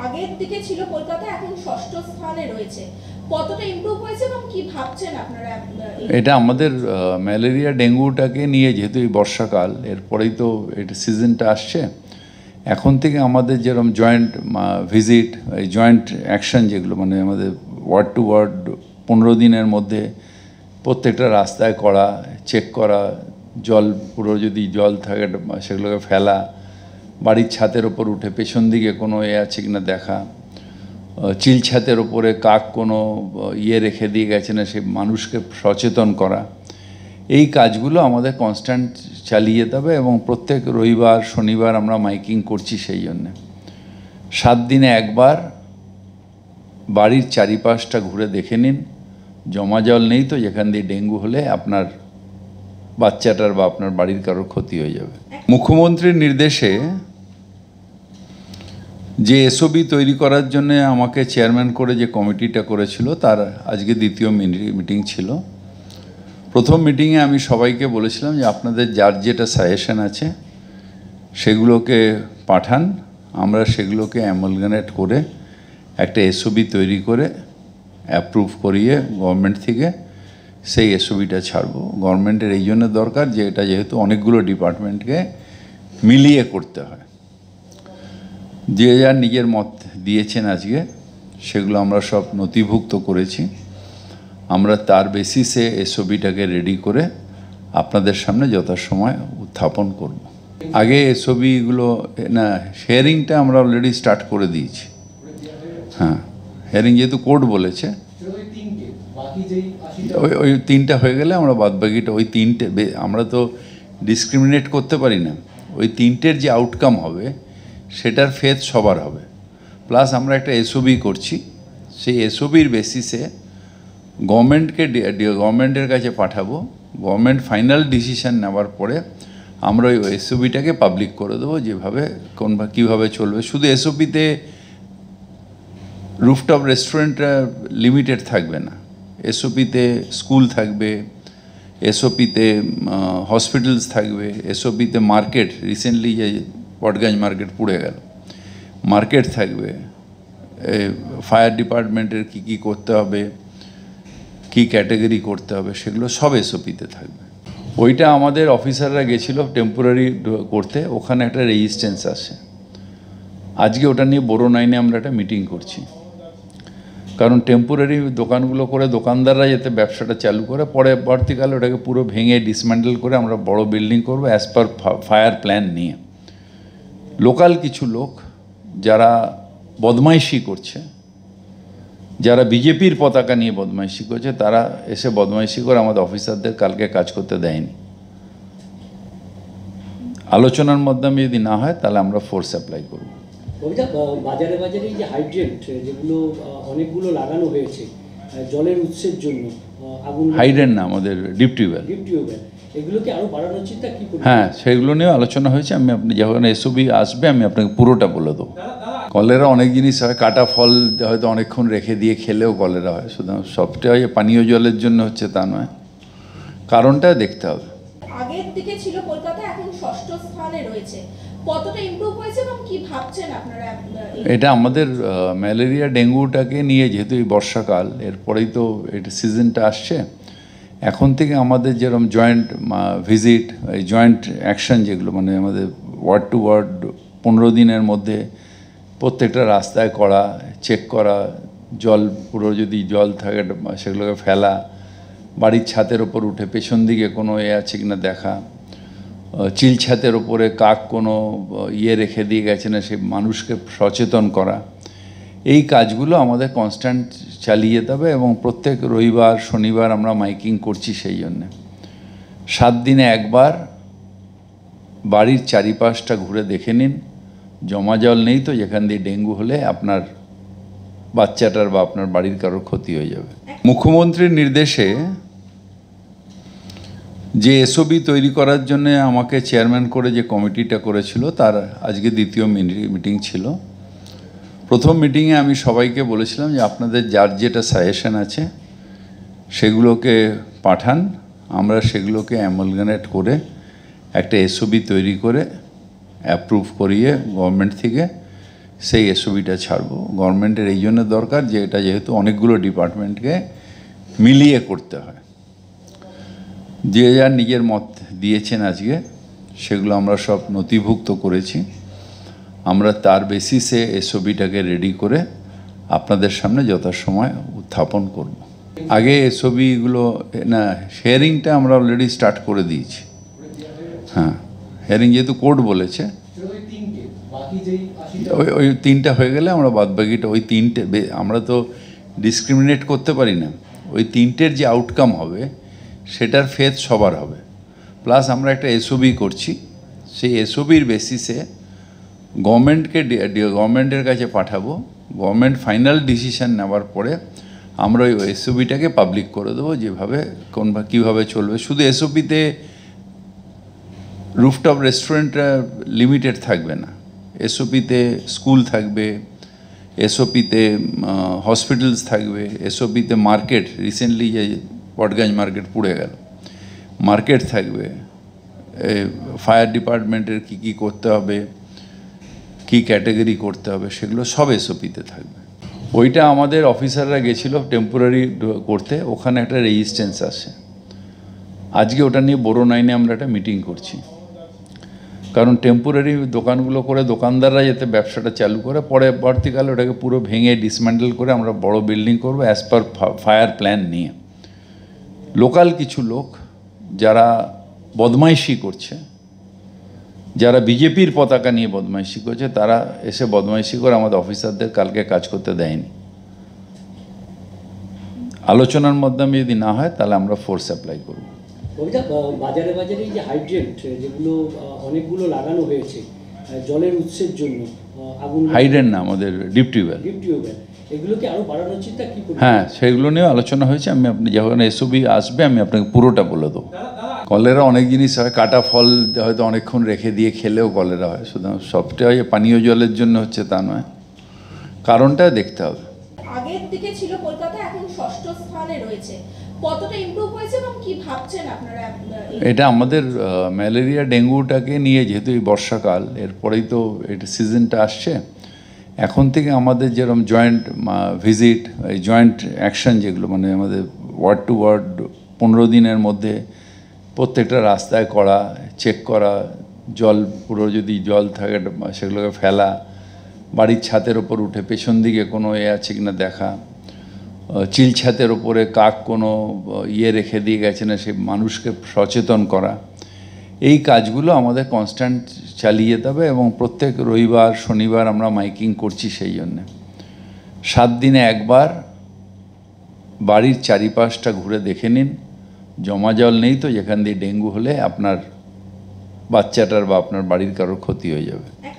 আগের দিকে ছিল কলকাতা, এখন ষষ্ঠ স্থানে রয়েছে। কতটা ইমপ্রুভ হয়েছে এবং কি ভাবছেন আপনারা? এটা আমাদের ম্যালেরিয়া ডেঙ্গুটাকে নিয়ে, যেহেতু এই বর্ষাকাল, এরপরেই তো এটা সিজনটা আসছে, এখন থেকে আমাদের যেরকম জয়েন্ট ভিজিট, এই জয়েন্ট অ্যাকশন যেগুলো, মানে আমাদের ওয়ার্ড টু ওয়ার্ড 15 দিনের মধ্যে প্রত্যেকটা রাস্তায় করা, চেক করা, জল পুরো যদি জল থাকে সেগুলোকে ফেলা, বাড়ির ছাতের ওপর উঠে পেছন দিকে কোনো আছে কিনা দেখা, চিল ছাতের ওপরে কাক কোনো রেখে দিয়ে গেছে না সে মানুষকে সচেতন করা, এই কাজগুলো আমাদের কনস্ট্যান্ট চালিয়ে যেতে হবে। এবং প্রত্যেক রবিবার শনিবার আমরা মাইকিং করছি। সেই জন্যে 7 দিনে একবার বাড়ির চারিপাশটা ঘুরে দেখে নিন জমা জল নেই তো, যেখান দিয়ে ডেঙ্গু হলে আপনার বাচ্চাটার বা আপনার বাড়ির কারোর ক্ষতি হয়ে যাবে। মুখ্যমন্ত্রীর নির্দেশে যে এসওপি তৈরি করার জন্য আমাকে চেয়ারম্যান করে যে কমিটিটা করেছিল, তার আজকে দ্বিতীয় মিটিং ছিল। প্রথম মিটিংয়ে আমি সবাইকে বলেছিলাম যে আপনাদের যার যেটা সাজেশন আছে সেগুলোকে পাঠান, আমরা সেগুলোকে অ্যামালগামেট করে একটা এসওপি তৈরি করে অ্যাপ্রুভ করিয়ে গভর্নমেন্ট থেকে সেই এসওপিটা ছাড়বো। গভর্নমেন্টের এই জন্য দরকার যে এটা যেহেতু অনেকগুলো ডিপার্টমেন্টকে মিলিয়ে করতে হয়, যে যার নিজের মত দিয়েছেন আজকে সেগুলো আমরা সব নথিভুক্ত করেছি। আমরা তার বেসিসে এসওপিটাকে রেডি করে আপনাদের সামনে যথাসময় উত্থাপন করব। আগে এসওপিগুলো না, হিয়ারিংটা আমরা অলরেডি স্টার্ট করে দিয়েছি। হ্যাঁ, হিয়ারিং যেহেতু কোর্ট বলেছে, ওই 3টা হয়ে গেলে আমরা বাদবাকিটা ওই 3টে, আমরা তো ডিসক্রিমিনেট করতে পারি না, ওই 3টের যে আউটকাম হবে সেটার ফেথ সবার হবে। প্লাস আমরা একটা এসওপি করছি, সেই এসওপির বেসিসে গভর্নমেন্টের কাছে পাঠাবো। গভর্নমেন্ট ফাইনাল ডিসিশন নেওয়ার পরে আমরা ওই এসওপিটাকে পাবলিক করে দেবো, যেভাবে কীভাবে চলবে। শুধু এসওপিতে রুফটপ রেস্টুরেন্টটা লিমিটেড থাকবে না, এসওপিতে স্কুল থাকবে, এসওপিতে হসপিটালস থাকবে, এসওপিতে মার্কেট, রিসেন্টলি যে পটগঞ্জ মার্কেট পুড়ে গেল, মার্কেট থাকবে, ফায়ার ডিপার্টমেন্টের কী করতে হবে, কী ক্যাটাগরি করতে হবে, সেগুলো সব এসওপিতে থাকবে। ওইটা আমাদের অফিসাররা গেছিলো টেম্পোরারি করতে, ওখানে একটা রেজিস্ট্যান্স আসে। আজকে ওটা নিয়ে বড় নাইনে আমরা একটা মিটিং করছি, কারণ টেম্পোরারি দোকানগুলো করে দোকানদাররা যাতে ব্যবসাটা চালু করে, পরবর্তীকালে ওটাকে পুরো ভেঙে ডিসম্যান্ডেল করে আমরা বড় বিল্ডিং করবো অ্যাজ পার ফায়ার প্ল্যান নিয়ে। লোকাল কিছু লোক যারা বদমাইশি করছে, যারা বিজেপির পতাকা নিয়ে বদমাইশি করছে, তারা এসে বদমাইশি করে আমাদের অফিসারদের কালকে কাজ করতে দেয়নি। আলোচনার মাধ্যমে যদি না হয় তাহলে আমরা ফোর্স অ্যাপ্লাই করব। বাজারে বাজারে যে হাইড্রেন্ট যেগুলো অনেকগুলো লাগানো হয়েছে জলের উৎসের জন্য, আগুন হাইড্রেন্ট না, আমাদের ডিপ টিউবওয়েল, এগুলোকে আরো বাড়ানোর চিন্তা কি? হ্যাঁ, সেগুলো নিয়েও আলোচনা হয়েছে। আমি আপনি যখন এসওপি আসবে আমি আপনাকে পুরোটা বলে দেবো। কলেরা অনেক জিনিস হয়, কাটা ফল হয়তো অনেকক্ষণ রেখে দিয়ে খেলেও কলেরা হয়, সুতরাং সবটাই পানীয় জলের জন্য হচ্ছে তা নয়, কারণটা দেখতে হবে। আগের দিকে ছিল কলকাতা, এখন ষষ্ঠ স্থানে রয়েছে। কতটা ইমপ্রুভ হয়েছে এবং কি ভাবছেন আপনারা? এটা আমাদের ম্যালেরিয়া ডেঙ্গুটাকে নিয়ে, যেহেতু এই বর্ষাকাল, এরপরেই তো এটা সিজনটা আসছে, এখন থেকে আমাদের যেরকম জয়েন্ট ভিজিট, এই জয়েন্ট অ্যাকশন যেগুলো, মানে আমাদের ওয়ার্ড টু ওয়ার্ড 15 দিনের মধ্যে প্রত্যেকটা রাস্তায় করা, চেক করা, জল পুরো যদি জল থাকে সেগুলোকে ফেলা, বাড়ির ছাতের ওপর উঠে পেছন দিকে কোনো আছে কিনা দেখা, চিল ছাতের ওপরে কাক কোনো রেখে দিয়ে গেছে না সে মানুষকে সচেতন করা, এই কাজগুলো আমাদের কনস্ট্যান্ট চালিয়ে যেতে হবে। এবং প্রত্যেক রবিবার শনিবার আমরা মাইকিং করছি। সেই জন্যে 7 দিনে একবার বাড়ির চারিপাশটা ঘুরে দেখে নিন জমা জল নেই তো, যেখান দিয়ে ডেঙ্গু হলে আপনার বাচ্চাটার বা আপনার বাড়ির কারোর ক্ষতি হয়ে যাবে। মুখ্যমন্ত্রীর নির্দেশে যে এসওপি তৈরি করার জন্য আমাকে চেয়ারম্যান করে যে কমিটিটা করেছিল, তার আজকে দ্বিতীয় মিটিং ছিল। প্রথম মিটিংয়ে আমি সবাইকে বলেছিলাম যে আপনাদের যার যেটা সাজেশন আছে সেগুলোকে পাঠান, আমরা সেগুলোকে অ্যামালগামেট করে একটা এসওপি তৈরি করে অ্যাপ্রুভ করিয়ে গভর্নমেন্ট থেকে সেই এসওবিটা ছাড়বো। গভর্নমেন্টের এই জন্য দরকার যে এটা যেহেতু অনেকগুলো ডিপার্টমেন্টকে মিলিয়ে করতে হয়, যে যার নিজের মত দিয়েছেন আজকে সেগুলো আমরা সব নথিভুক্ত করেছি। আমরা তার বেসিসে এসওবিটাকে রেডি করে আপনাদের সামনে যথাসময় উত্থাপন করব। আগে এসওবিগুলো না, হিয়ারিংটা আমরা অলরেডি স্টার্ট করে দিয়েছি। হ্যাঁ, হিয়ারিং যেহেতু কোর্ট বলেছে, ওই তিনটা হয়ে গেলে আমরা বাদবাকিটা ওই তিনটে, আমরা তো ডিসক্রিমিনেট করতে পারি না, ওই তিনটের যে আউটকাম হবে সেটার ফেথ সবার হবে। প্লাস আমরা একটা এসওবি করছি, সেই এসওবির বেসিসে গভর্নমেন্টের কাছে পাঠাবো। গভর্নমেন্ট ফাইনাল ডিসিশন নেওয়ার পরে আমরা ওই এসওবিটাকে পাবলিক করে দেবো, যেভাবে কীভাবে চলবে। শুধু এসওপিতে রুফটপ রেস্টুরেন্টটা লিমিটেড থাকবে না, এসওপিতে স্কুল থাকবে, এসওপিতে হসপিটালস থাকবে, এসওপিতে মার্কেট, রিসেন্টলি যে পটগঞ্জ মার্কেট পুড়ে গেল, মার্কেট থাকবে, ফায়ার ডিপার্টমেন্টের কী করতে হবে, কী ক্যাটাগরি করতে হবে, সেগুলো সব এসওপিতে থাকবে। ওইটা আমাদের অফিসাররা গেছিলো টেম্পোরারি করতে, ওখানে একটা রেজিস্ট্যান্স আসে। আজকে ওটা নিয়ে বড় নাইনে আমরা একটা মিটিং করছি, কারণ টেম্পোরারি দোকানগুলো করে দোকানদাররা যাতে ব্যবসাটা চালু করে, পরবর্তীকালে ওটাকে পুরো ভেঙে ডিসম্যান্ডেল করে আমরা বড় বিল্ডিং করবো অ্যাজ পার ফায়ার প্ল্যান নিয়ে। লোকাল কিছু লোক যারা বদমাইশি করছে, যারা বিজেপির পতাকা নিয়ে বদমাইশি করছে, তারা এসে বদমাইশি করে আমাদের অফিসারদের কালকে কাজ করতে দেয়নি। আলোচনার মাধ্যমে যদি না হয় তাহলে আমরা ফোর্স অ্যাপ্লাই করব। বাজারে বাজারে যে হাইড্রেন্ট যেগুলো অনেকগুলো লাগানো হয়েছে জলের উৎসের জন্য, আগুন হাইড্রেন্ট না, আমাদের ডিপ টিউবওয়েল, এগুলোকে আরো বাড়ানোর চিন্তা কি করবেন? হ্যাঁ, সেগুলো নিয়েও আলোচনা হয়েছে। আপনি যখন এসওবি আসবে আমি আপনাকে পুরোটা বলে দেবো। কলেরা অনেক জিনিস হয়, কাটা ফল হয়তো অনেকক্ষণ রেখে দিয়ে খেলেও কলেরা হয়, শুধু সবটা হয় পানীয় জলের জন্য হচ্ছে তা নয়, কারণটা দেখতে হবে। আগের দিকে ছিল কলকাতা, এখন ষষ্ঠ স্থানে রয়েছে, কতটা ইমপ্রুভ হয়েছে এবং কি ভাবছেন আপনারা? এটা আমাদের ম্যালেরিয়া ডেঙ্গুটাকে নিয়ে, যেহেতু এই বর্ষাকাল, এরপরেই তো এটা সিজনটা আসছে, এখন থেকে আমাদের যেরকম জয়েন্ট ভিজিট, এই জয়েন্ট অ্যাকশন যেগুলো, মানে আমাদের ওয়ার্ড টু ওয়ার্ড 15 দিনের মধ্যে প্রত্যেকটা রাস্তায় করা, চেক করা, জল পুরো যদি জল থাকে সেগুলোকে ফেলা, বাড়ির ছাতের ওপর উঠে পেছন দিকে কোনো আছে কিনা দেখা, চিল ছাতের ওপরে কাক কোনো রেখে দিয়ে গেছে না সে মানুষকে সচেতন করা, এই কাজগুলো আমাদের কনস্ট্যান্ট চালিয়ে যেতে হবে। এবং প্রত্যেক রবিবার শনিবার আমরা মাইকিং করছি, সেই জন্যে 7 দিনে একবার বাড়ির চারিপাশটা ঘুরে দেখে নিন জমা জল নেই তো, যেখান দিয়ে ডেঙ্গু হলে আপনার বাচ্চাটার বা আপনার বাড়ির কারোর ক্ষতি হয়ে যাবে।